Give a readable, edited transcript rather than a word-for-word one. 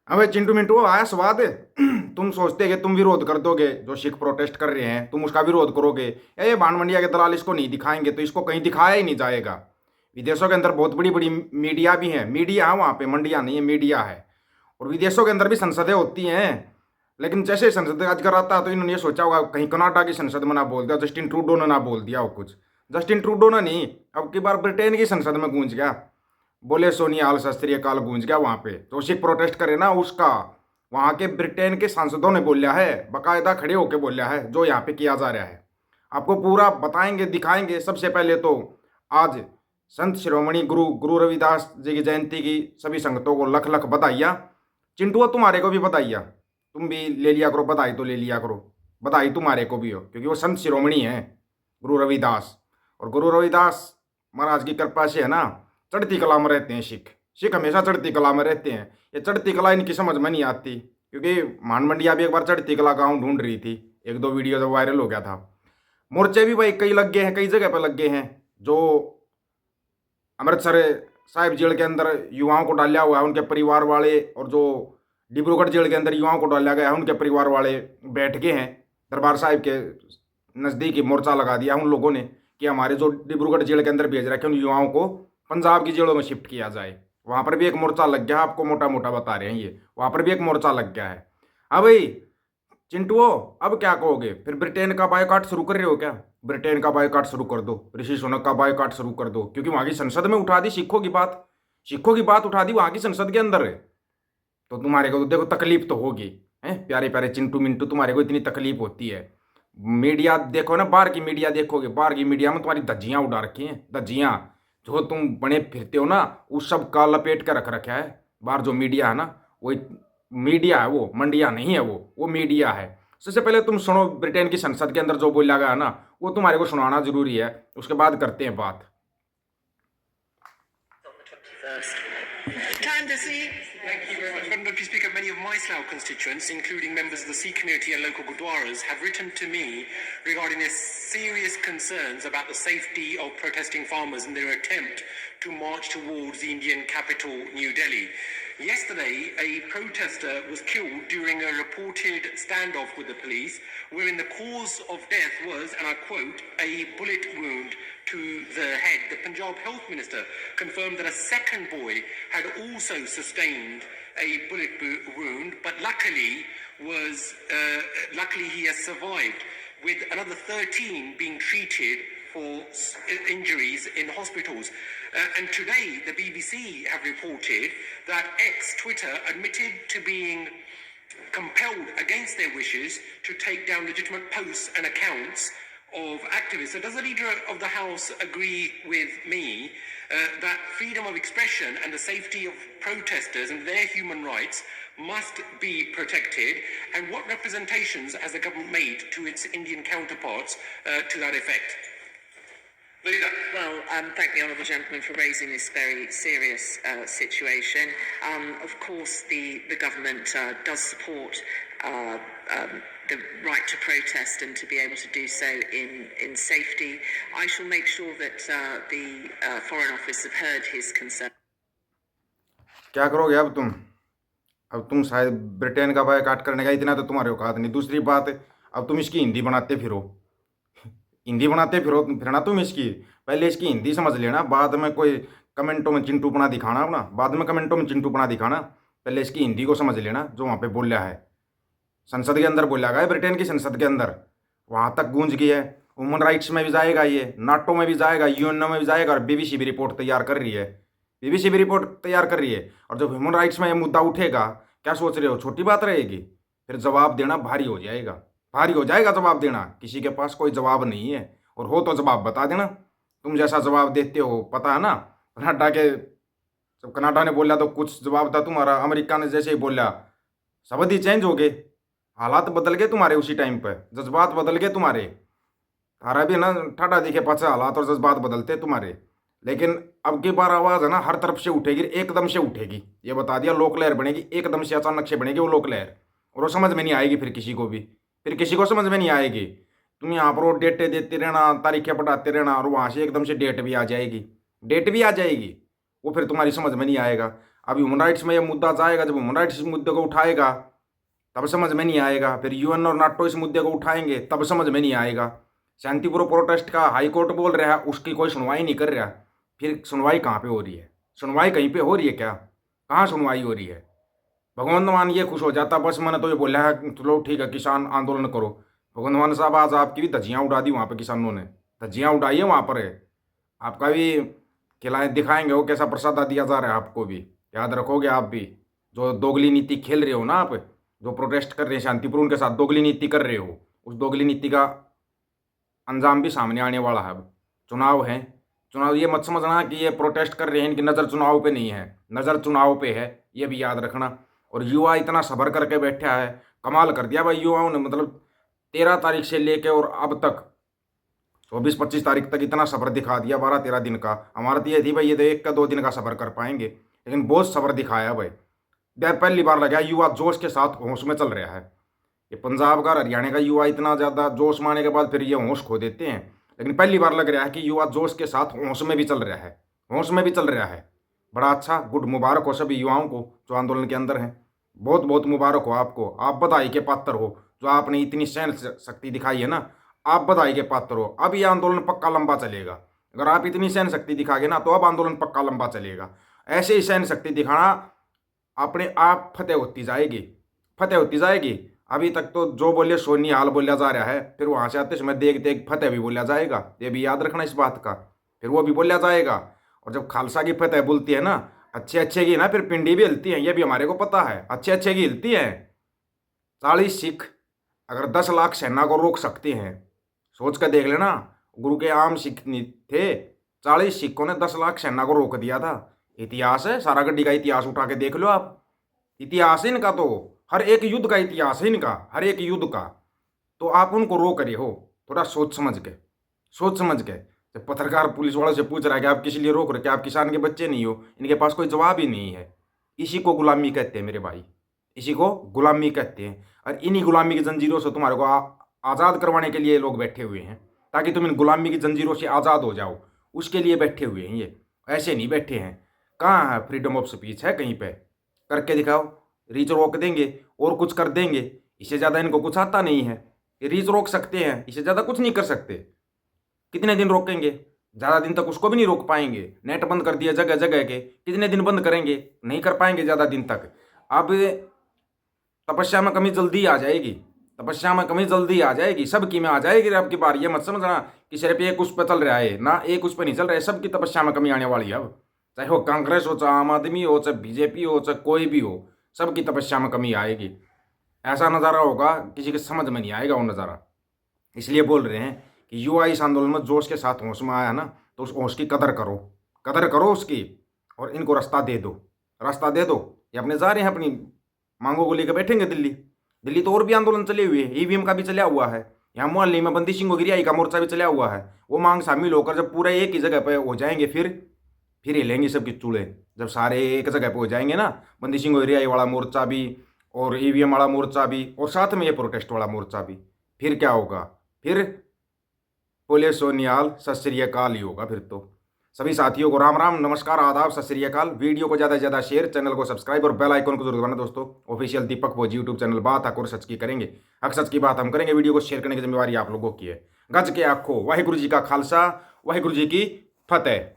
अबे चिंटू मिंटू आया स्वाद है। तुम सोचते कि तुम विरोध कर दोगे, जो सिख प्रोटेस्ट कर रहे हैं तुम उसका विरोध करोगे। ये भानमंडिया के दलाल इसको नहीं दिखाएंगे तो इसको कहीं दिखाया ही नहीं जाएगा। विदेशों के अंदर बहुत बड़ी बड़ी मीडिया भी है, मीडिया है वहाँ पे, मंडिया नहीं है, मीडिया है। और विदेशों के अंदर भी संसदें होती हैं। लेकिन जैसे संसद अजगर आता तो इन्होंने ये सोचा होगा कहीं कनाडा की संसद में ना बोल दिया, जस्टिन ट्रूडो ने ना बोल दिया हो कुछ। जस्टिन ट्रूडो ने नहीं, अब की बार ब्रिटेन की संसद में गूंज गया, बोले सोनिया हाल शास्त्रीय काल गूंज गया वहां पे, जो सिख प्रोटेस्ट करे ना उसका। वहां के ब्रिटेन के सांसदों ने बोलिया है, बकायदा खड़े होकर बोलिया है जो यहाँ पे किया जा रहा है। आपको पूरा बताएंगे, दिखाएंगे। सबसे पहले तो आज संत शिरोमणि गुरु गुरु रविदास जी की जयंती की सभी संगतों को लख लख बधाइयाँ। चिंटू तुम्हारे को भी बधाइयाँ, तुम भी ले लिया करो बधाई, तो ले लिया करो बधाई, तुम्हारे को भी हो, क्योंकि वो संत शिरोमणि है गुरु रविदास। और गुरु रविदास महाराज की कृपा से है ना, चढ़ती कला में रहते हैं सिख। सिख हमेशा चढ़ती कला में रहते हैं। ये चढ़ती कला इनकी समझ में नहीं आती, क्योंकि मानमंडिया भी एक बार चढ़ती कला गाँव ढूंढ रही थी, एक दो वीडियो जब वायरल हो गया था। मोर्चे भी भाई कई लग गए हैं, कई जगह पर लग गए हैं। जो अमृतसर साहिब जेल के अंदर युवाओं को डाला हुआ है उनके परिवार वाले, और जो डिब्रूगढ़ जेल के अंदर युवाओं को डाला गया है उनके परिवार वाले बैठ गए हैं। दरबार साहिब के नज़दीक मोर्चा लगा दिया उन लोगों ने कि हमारे जो डिब्रूगढ़ जेल के अंदर भेज रखे उन युवाओं को पंजाब की जेलों में शिफ्ट किया जाए। वहाँ पर भी एक मोर्चा लग गया, आपको मोटा मोटा बता रहे हैं ये, वहाँ पर भी एक मोर्चा लग गया है। हाँ भाई चिंटुओ, अब क्या कहोगे? फिर ब्रिटेन का बायकॉट शुरू कर रहे हो क्या? ब्रिटेन का बायकॉट शुरू कर दो, ऋषि सुनक का बायकॉट शुरू कर दो, क्योंकि वहाँ की संसद में उठा दी सिखों की बात, सिखों की बात उठा दी वहाँ की संसद के अंदर। तो तुम्हारे को तो देखो तकलीफ तो होगी, हैं प्यारे प्यारे चिंटू मिंटू, तुम्हारे को इतनी तकलीफ होती है। मीडिया देखो ना, बाहर की मीडिया देखोगे, बाहर की मीडिया में तुम्हारी धज्जियाँ उड़ा रखी हैं, धज्जियाँ। जो तुम बने फिरते हो ना उस सब का लपेट कर रख रखा है बाहर। जो मीडिया है ना वो मीडिया है, वो मंडिया नहीं है, वो मीडिया है। सबसे पहले तुम सुनो ब्रिटेन की संसद के अंदर जो बोला गया ना, वो तुम्हारे को सुनाना जरूरी है, उसके बाद करते हैं बात। Thank you very much. Madam Deputy Speaker, many of my Slough constituents, including members of the Sikh community and local Gurdwaras, have written to me regarding their serious concerns about the safety of protesting farmers in their attempt to march towards the Indian capital, New Delhi. Yesterday, a protester was killed during a reported standoff with the police, wherein the cause of death was, and I quote, a bullet wound to the head. The Punjab Health Minister confirmed that a second boy had also sustained a bullet wound, but luckily he has survived, with another 13 being treated for injuries in hospitals. And today, the BBC have reported that Twitter, admitted to being compelled against their wishes to take down legitimate posts and accounts of activists. So does the Leader of the House agree with me that freedom of expression and the safety of protesters and their human rights must be protected? And what representations has the government made to its Indian counterparts to that effect? Leader. Well, thank the honourable gentleman for raising this very serious situation. Of course, the government does support the right to protest and to be able to do so in safety. I shall make sure that the Foreign Office have heard his concern. क्या करोगे अब तुम? अब तुम शायद Britain का boycott करने का इतना तो तुम्हारे औकात नहीं। दूसरी बात, अब तुम इसकी हिंदी बनाते फिरो, हिंदी बनाते फिरना तुम इसकी। पहले इसकी हिंदी समझ लेना, बाद में कोई कमेंटों में चिंटूपना दिखाना अपना, बाद में कमेंटों में चिंटूपना दिखाना। पहले इसकी हिंदी को समझ लेना जो वहाँ पे बोला है, संसद के अंदर बोला गया है, ब्रिटेन की संसद के अंदर, वहाँ तक गूंज गई है। ह्यूमन राइट्स में भी जाएगा ये, नाटो में भी जाएगा, यूएनओ में भी जाएगा, और बीबीसी भी रिपोर्ट तैयार कर रही है, बीबीसी भी रिपोर्ट तैयार कर रही है। और जब ह्यूमन राइट्स में ये मुद्दा उठेगा, क्या सोच रहे हो छोटी बात रहेगी? फिर जवाब देना भारी हो जाएगा, भारी हो जाएगा जवाब देना। किसी के पास कोई जवाब नहीं है, और हो तो जवाब बता देना। तुम जैसा जवाब देते हो पता है ना, कनाडा के, जब कनाडा ने बोला तो कुछ जवाब था तुम्हारा, अमेरिका ने जैसे ही बोला शब्द ही चेंज हो गए, हालात बदल गए तुम्हारे, उसी टाइम पर जज्बात बदल गए तुम्हारे। तारा भी ना ठाडा दिखे पाछा, हालात और जज्बात बदलते तुम्हारे। लेकिन अब की बार आवाज़ है ना हर तरफ से उठेगी, एकदम से उठेगी, ये बता दिया। लोक लहर बनेगी, एकदम से अचानक से बनेगी वो लोक लहर, और वो समझ में नहीं आएगी फिर किसी को भी, फिर किसी को समझ में नहीं आएगी। तुम यहाँ पर वो डेटें देते रहना, तारीखें बढ़ाते रहना, और वहाँ से एकदम से डेट भी आ जाएगी, डेट भी आ जाएगी, वो फिर तुम्हारी समझ में नहीं आएगा। अब ह्यूमन राइट्स में ये मुद्दा जाएगा, जब ह्यूमन राइट्स इस मुद्दे को उठाएगा तब समझ में नहीं आएगा, फिर यूएन और नाटो इस मुद्दे को उठाएंगे तब समझ में नहीं आएगा। शांतिपूर्वक प्रोटेस्ट का हाई कोर्ट बोल रहा है, उसकी कोई सुनवाई नहीं कर रहा, फिर सुनवाई कहाँ पे हो रही है? सुनवाई कहीं पे हो रही है क्या? कहाँ सुनवाई हो रही है? भगवंत मान ये खुश हो जाता, बस मैंने तो ये बोला है चलो ठीक है किसान आंदोलन करो। भगवंत मान साहब आज आपकी भी धज्जियाँ उड़ा दी, वहाँ पे किसानों ने धज्जियाँ उड़ाई है वहाँ पर है। आपका भी खिलाए दिखाएंगे वो कैसा प्रसाद दिया जा रहा है, आपको भी याद रखोगे। आप भी जो दोगली नीति खेल रहे हो ना, आप जो प्रोटेस्ट कर रहे हैं शांतिपूर्ण उनके साथ दोगली नीति कर रहे हो, उस दोगली नीति का अंजाम भी सामने आने वाला है। अब चुनाव है, चुनाव ये मत समझना कि ये प्रोटेस्ट कर रहे हैं इनकी नज़र चुनाव पे नहीं है, नज़र चुनाव पे है, ये भी याद रखना। और युवा इतना सब्र करके बैठा है, कमाल कर दिया भाई युवाओं ने, मतलब 13 तारीख से लेके और अब तक 24-25 तारीख तक इतना सब्र दिखा दिया, 12-13 दिन का। हमारा तो ये थी भाई ये तो 1 का 2 दिन का सब्र कर पाएंगे, लेकिन बहुत सब्र दिखाया भाई। पहली बार लगा युवा जोश के साथ होश में चल रहा है। ये पंजाब का हरियाणा का युवा इतना ज़्यादा जोश मारने के बाद फिर ये होश खो देते हैं, लेकिन पहली बार लग रहा है कि युवा जोश के साथ होश में भी चल रहा है, होश में भी चल रहा है। बड़ा अच्छा, गुड मुबारक हो सभी युवाओं को जो आंदोलन के अंदर हैं, बहुत बहुत मुबारक हो आपको। आप बधाई के पात्र हो, जो आपने इतनी सहन शक्ति दिखाई है ना, आप बधाई के पात्र हो। अब ये आंदोलन पक्का लंबा चलेगा, अगर आप इतनी सहन शक्ति दिखागे ना तो अब आंदोलन पक्का लंबा चलेगा। ऐसे ही सहन शक्ति दिखाना, अपने आप फतेह होती जाएगी, फतेह होती जाएगी। अभी तक तो जो बोले सो निहाल बोला जा रहा है, फिर वहाँ से आते समय देख देख फतेह भी बोला जाएगा, ये भी याद रखना इस बात का, फिर वो भी बोला जाएगा। और जब खालसा की फतेह बोलती है ना, अच्छे अच्छे की ना, फिर पिंडी भी हिलती है, ये भी हमारे को पता है, अच्छे अच्छे की हिलती है। 40 सिख अगर 10 लाख सेना को रोक सकते हैं, सोच कर देख लेना। गुरु के आम सिख थे, 40 सिखों ने 10 लाख सेना को रोक दिया था। इतिहास है, सारा गड्डी का इतिहास उठा के देख लो आप, इतिहास है इनका, तो हर एक युद्ध का इतिहास है इनका, हर एक युद्ध का। तो आप उनको रोक रहे हो, थोड़ा सोच समझ के, सोच समझ के। जब पत्रकार पुलिस वालों से पूछ रहा है कि आप किस लिए रोक रहे, क्या आप किसान के बच्चे नहीं हो, इनके पास कोई जवाब ही नहीं है। इसी को गुलामी कहते हैं मेरे भाई, इसी को गुलामी कहते हैं। और इन्हीं गुलामी की जंजीरों से तुम्हारे को आज़ाद करवाने के लिए लोग बैठे हुए हैं, ताकि तुम इन गुलामी की जंजीरों से आज़ाद हो जाओ, उसके लिए बैठे हुए हैं ये, ऐसे नहीं बैठे हैं। कहाँ है फ्रीडम ऑफ स्पीच? है कहीं पे? करके दिखाओ, रीच रोक देंगे और कुछ कर देंगे, इससे ज़्यादा इनको कुछ आता नहीं है। ये रीच रोक सकते हैं, इससे ज़्यादा कुछ नहीं कर सकते। कितने दिन रोकेंगे? ज़्यादा दिन तक उसको भी नहीं रोक पाएंगे। नेट बंद कर दिया जगह जगह के, कितने दिन बंद करेंगे? नहीं कर पाएंगे ज़्यादा दिन तक। अब तपस्या में कमी जल्दी आ जाएगी, तपस्या में कमी जल्दी आ जाएगी, सबकी में आ जाएगी। अब की बार ये मत समझना कि सिर्फ एक उस पर चल रहा है ना, एक उस पर नहीं चल रहा है, सबकी तपस्या में कमी आने वाली है। अब चाहे वो कांग्रेस हो, चाहे आम आदमी हो, चाहे बीजेपी हो, चाहे कोई भी हो, सबकी तपस्या में कमी आएगी। ऐसा नज़ारा होगा किसी के समझ में नहीं आएगा वो नज़ारा। इसलिए बोल रहे हैं कि युवा इस आंदोलन में जोश के साथ होश में आया ना, तो उस होश की कदर करो, कदर करो उसकी, और इनको रास्ता दे दो, रास्ता दे दो। ये अपने जा रहे हैं, अपनी मांगों को लेकर बैठेंगे दिल्ली। दिल्ली तो और भी आंदोलन चले हुए हैं, ईवीएम का भी चला हुआ है, यहाँ मोहल्ले में बंदी सिंह गिरियाई का मोर्चा भी चला हुआ है। वो मांग शामिल होकर जब पूरे एक ही जगह पे हो जाएंगे, फिर हिलेंगे सबके चूल्हे। जब सारे एक जगह पे हो जाएंगे ना, बंदी सिंह गिरियाई वाला मोर्चा भी और ईवीएम वाला मोर्चा भी और साथ में ये प्रोटेस्ट वाला मोर्चा भी, फिर क्या होगा? फिर बोले सोनियाल सत श्री अकाल ही होगा फिर तो। सभी साथियों को राम राम, नमस्कार, आदाब, सत श्री अकाल। वीडियो को ज़्यादा से ज़्यादा शेयर, चैनल को सब्सक्राइब और बेल आइकन को जरूर दबाना दोस्तों। ऑफिशियल दीपक भोज यूट्यूब चैनल, बात हक और सच की करेंगे, हक सच की बात हम करेंगे। वीडियो को शेयर करने की जिम्मेवारी आप लोगों की है। गज के आखो, वाहिगुरु जी का खालसा, वाहिगुरु जी की फतेह।